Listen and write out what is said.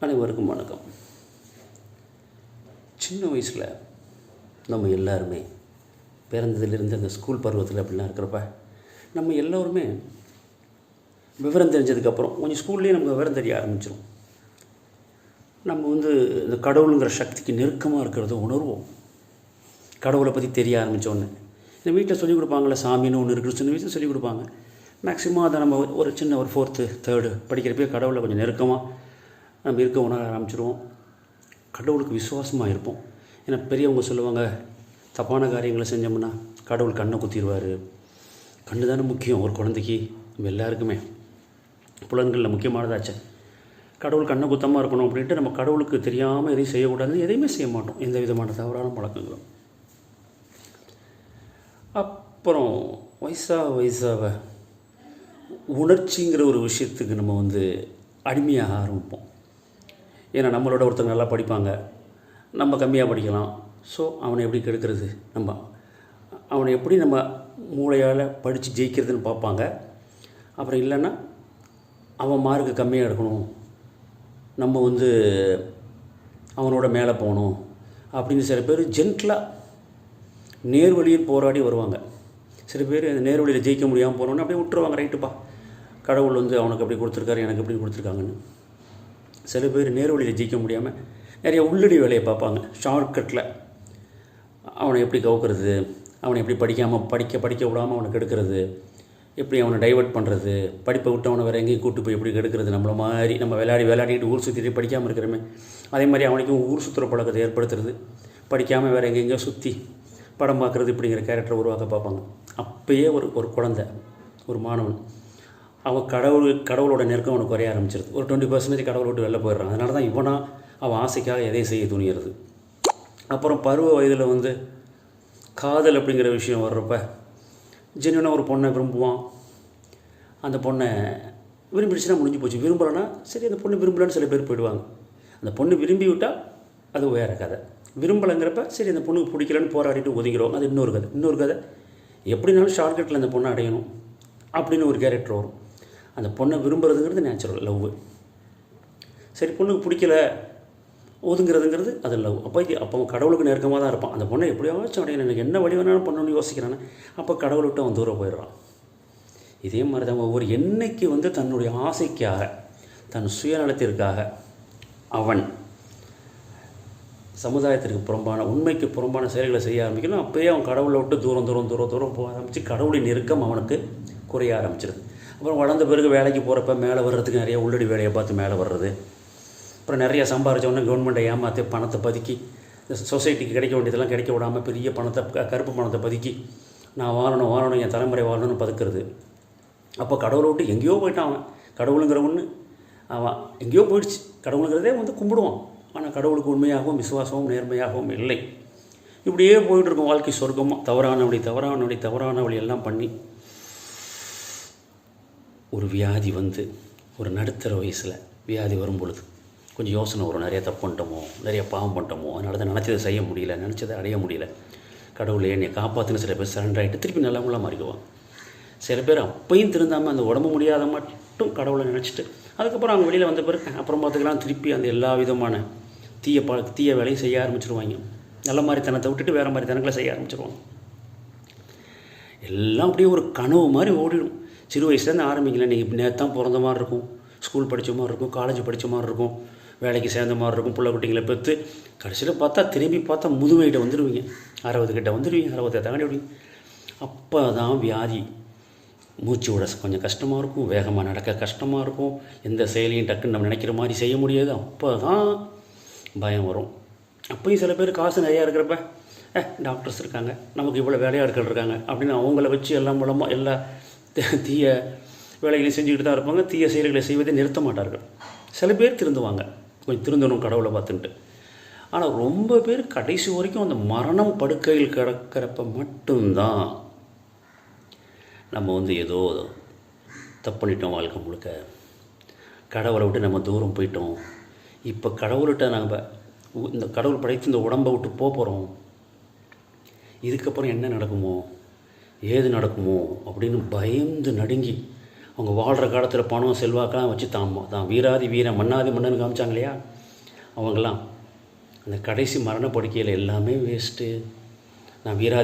அனைவருக்கும் வணக்கம். சின்ன வயசில் நம்ம எல்லாருமே பிறந்ததிலிருந்து அந்த ஸ்கூல் பருவத்தில் அப்படிலாம் இருக்கிறப்ப நம்ம எல்லோருமே விவரம் தெரிஞ்சதுக்கப்புறம் கொஞ்சம் ஸ்கூல்லேயே நமக்கு விவரம் தெரிய ஆரம்பிச்சிடும். நம்ம இந்த கடவுளுங்கிற சக்திக்கு நெருக்கமாக இருக்கிறத உணர்வோம். கடவுளை பற்றி தெரிய ஆரம்பித்தோன்னு இந்த வீட்டில் சொல்லிக் கொடுப்பாங்களே, சாமின்னு ஒன்று இருக்குது, சின்ன வயசில் சொல்லிக் கொடுப்பாங்க. மேக்ஸிமம் அதை நம்ம ஒரு சின்ன ஒரு 4th 3rd படிக்கிறப்பே கடவுளை கொஞ்சம் நெருக்கமாக நம்ம இருக்க உணர ஆரம்பிச்சிடுவோம். கடவுளுக்கு விசுவாசமாக இருப்போம். ஏன்னா பெரியவங்க சொல்லுவாங்க, தப்பான காரியங்களை செஞ்சோம்னா கடவுள் கண்ணை குத்திடுவார். கண்ணு தானே முக்கியம் ஒரு குழந்தைக்கு, நம்ம எல்லாருக்குமே புலன்களில் முக்கியமானதாச்சு. கடவுள் கண்ணை குத்தமாக இருக்கணும் அப்படின்ட்டு நம்ம கடவுளுக்கு தெரியாமல் எதையும் செய்யக்கூடாதுன்னு எதையுமே செய்ய மாட்டோம், எந்த விதமான தவறான பழக்கங்களும். அப்புறம் வயசாக உணர்ச்சிங்கிற ஒரு விஷயத்துக்கு நம்ம அடிமையாக ஆரம்பிப்போம். ஏன்னா நம்மளோட ஒருத்தங்க நல்லா படிப்பாங்க, நம்ம கம்மியாக படிக்கலாம். ஸோ அவனை எப்படி கெடுக்கிறது, அவனை எப்படி நம்ம மூளையால் படித்து ஜெயிக்கிறதுன்னு பார்ப்பாங்க. அப்புறம் இல்லைன்னா அவன் மார்க்கு கம்மியாக எடுக்கணும், நம்ம அவனோட மேலே போகணும் அப்படின்னு சில பேர் ஜென்டிலாக நேர்வழியில் போராடி வருவாங்க. சில பேர் அந்த நேர்வழியில் ஜெயிக்க முடியாமல் போனோன்னு அப்படியே விட்டுருவாங்க. ரைட்டுப்பா, கடவுள் அவனுக்கு அப்படி கொடுத்துருக்காரு, எனக்கு எப்படி கொடுத்துருக்காங்கன்னு. சில பேர் நேர்வழியில் ஜெயிக்க முடியாமல் நிறைய உள்ளடி வேலையை பார்ப்பாங்க. ஷார்ட்கட்டில் அவனை எப்படி கவுக்கிறது, அவனை எப்படி படிக்க விடாமல் அவனை கெடுக்கிறது, எப்படி அவனை டைவெர்ட் பண்ணுறது, படிப்பை விட்டு அவனை வேறு எங்கேயும் கூட்டு போய் எப்படி கெடுக்கிறது. நம்மளை மாதிரி நம்ம விளையாடிட்டு ஊர் சுற்றிட்டு படிக்காமல் இருக்கிறோமே, அதே மாதிரி அவனுக்கும் ஊர் சுற்றுற பழக்கத்தை ஏற்படுத்துறது, படிக்காமல் வேறு எங்கெங்கேயோ சுற்றி படம் பார்க்குறது, இப்படிங்கிற கேரக்டரை உருவாக்க பார்ப்பாங்க. அப்போயே ஒரு குழந்தை, ஒரு மாணவன், அவன் கடவுளோட நெருக்கம் அவனுக்கு குறைய ஆரம்பிச்சிருது. ஒரு 20% கடவுளை விட்டு வெளில போயிடுறான். அதனால தான் அவன் ஆசைக்காக எதையும் செய்ய துணியிறது. அப்புறம் பருவ வயதில் காதல் அப்படிங்கிற விஷயம் வர்றப்ப ஜென்வனாக ஒரு பொண்ணை விரும்புவான். அந்த பொண்ணை விரும்பிடுச்சுன்னா முடிஞ்சு போச்சு. விரும்பலைன்னா சரி, அந்த பொண்ணு விரும்பலன்னு சில பேர் போயிடுவாங்க. அந்த பொண்ணு விரும்பி விட்டால் அது வேறு கதை. விரும்பலைங்கிறப்ப சரி, அந்த பொண்ணுக்கு பிடிக்கலன்னு போராடிட்டு ஒதுங்கிடுவாங்க. அது இன்னொரு கதை. எப்படினாலும் ஷார்ட்கட்டில் அந்த பொண்ணை அடையணும் அப்படின்னு ஒரு கேரக்டர் வரும். அந்த பொண்ணை விரும்புறதுங்கிறது நேச்சுரல் லவ். சரி, பொண்ணுக்கு பிடிக்கல ஒதுங்கிறதுங்கிறது அது லவ். அப்போ கடவுளுக்கு நெருக்கமாக தான் இருப்பான். அந்த பொண்ணை எப்படியாச்சும் அடையணும், எனக்கு என்ன வழி வேணாலும் பண்ணணும்னு யோசிக்கிறானே, அப்போ கடவுளை விட்டு அவன் தூரம் போயிடுறான். இதே மாதிரி தான் ஒவ்வொரு என்னைக்கு தன்னுடைய ஆசைக்காக, தன் சுயநலத்திற்காக அவன் சமுதாயத்திற்கு புறம்பான, உண்மைக்கு புறம்பான செயல்களை செய்ய ஆரம்பிக்கணும். அப்போயே அவன் கடவுளை விட்டு தூரம் போக ஆரம்பித்து கடவுளின் நெருக்கம் அவனுக்கு குறைய ஆரம்பிச்சிருது. அப்புறம் வளர்ந்த பிறகு வேலைக்கு போகிறப்ப மேலே வர்றதுக்கு நிறைய உள்ளடி வேலையை பார்த்து மேலே வர்றது. அப்புறம் நிறைய சம்பாரித்தவொடனே கவர்மெண்ட்டை ஏமாற்றி பணத்தை பதுக்கி, சொசைட்டிக்கு கிடைக்க வேண்டியதெல்லாம் கிடைக்க விடாமல் பெரிய கருப்பு பணத்தை பதுக்கி நான் வாழணும் என் தலைமுறை வாழணும்னு பதுக்கிறது. அப்போ கடவுளை விட்டு எங்கேயோ போயிட்டான் அவன். கடவுளுங்கிற ஒன்று அவன் எங்கேயோ போயிடுச்சு. கடவுளுங்கிறதே கும்பிடுவான். ஆனால் கடவுளுக்கு உண்மையாகவும் விசுவாசமும் நேர்மையாகவும் இல்லை. இப்படியே போயிட்டுருக்கும் வாழ்க்கை சொர்க்கமாக. தவறான வழி எல்லாம் பண்ணி ஒரு வியாதி ஒரு நடுத்தர வயசில் வியாதி வரும் பொழுது கொஞ்சம் யோசனை வரும். நிறைய தப்பு பண்ணிட்டோமோ, நிறைய பாவம் பண்ணிட்டோமோ, அதனால தான் நினச்சதை செய்ய முடியல, நினச்சதை அடைய முடியல, கடவுளை என்னை காப்பாற்றுன்னு சில பேர் சரண்டர் ஆகிட்டு திருப்பி நல்லவங்களாக மாறிக்குவாங்க. சில பேர் அப்பையும் திருந்தாமல் அந்த உடம்பு முடியாத மட்டும் கடவுளை நினச்சிட்டு அதுக்கப்புறம் அவங்க வெளியில் வந்த பிறகு அப்புறம் பார்த்துக்கலாம் திருப்பி அந்த எல்லா விதமான தீய வேலையும் செய்ய ஆரம்பிச்சிருவாங்க. நல்ல மாதிரி தனத்தை விட்டுட்டு வேறு மாதிரி தனங்களை செய்ய ஆரம்பிச்சிருவாங்க. எல்லாம் அப்படியே ஒரு கனவு மாதிரி ஓடிடும். சிறு வயசுலேருந்து ஆரம்பிக்கல. நீங்கள் நேற்று தான் பிறந்த மாதிரி இருக்கும், ஸ்கூல் படித்த மாதிரி இருக்கும், காலேஜ் படித்த மாதிரி இருக்கும், வேலைக்கு சேர்ந்த மாதிரி இருக்கும், பிள்ளை குட்டிங்களை பெற்று கடைசியில் திரும்பி பார்த்தா முதுமையிட்ட வந்துடுவீங்க. 60 கிட்ட வந்துடுவீங்க, 60 தாண்டி விடுவீங்க. அப்போ தான் வியாதி, மூச்சு விட கொஞ்சம் கஷ்டமாக இருக்கும், வேகமாக நடக்க கஷ்டமாக இருக்கும், எந்த செயலையும் டக்குன்னு நம்ம நினைக்கிற மாதிரி செய்ய முடியாது. அப்போ தான் பயம் வரும். அப்போயும் சில பேர் காசு நிறையா இருக்கிறப்ப டாக்டர்ஸ் இருக்காங்க, நமக்கு இவ்வளோ வேலையாட்கள் இருக்காங்க அப்படின்னு அவங்கள வச்சு எல்லாம் மூலமாக எல்லா தீய வேலைகளையும் செஞ்சுக்கிட்டு தான் இருப்பாங்க. தீய செயல்களை செய்வதை நிறுத்த மாட்டார்கள். சில பேர் திருந்துவாங்க, கொஞ்சம் திருந்தணும் கடவுளை பார்த்துன்ட்டு. ஆனால் ரொம்ப பேர் கடைசி வரைக்கும் அந்த மரணம் படுக்கையில் கிடக்கிறப்ப மட்டும்தான் நம்ம ஏதோ தப்பு பண்ணிட்டோம், வாழ்க்கை முழுக்க கடவுளை விட்டு நம்ம தூரம் போயிட்டோம், இப்போ கடவுள்கிட்ட நம்ம இந்த கடவுள் படைத்து இந்த உடம்பை விட்டு போகிறோம், இதுக்கப்புறம் என்ன நடக்குமோ ஏது நடக்குமோ அப்படின்னு பயந்து நடுங்கி அவங்க வாழ்கிற காலத்தில் பணம் செல்வாக்கெல்லாம் வச்சு தான் வீராதி வீரன் மன்னாதி மன்னன் காமிச்சாங்க இல்லையா, அவங்கெல்லாம் அந்த கடைசி மரண படுக்கையில் எல்லாமே வேஸ்ட்டு. நான் வீராதி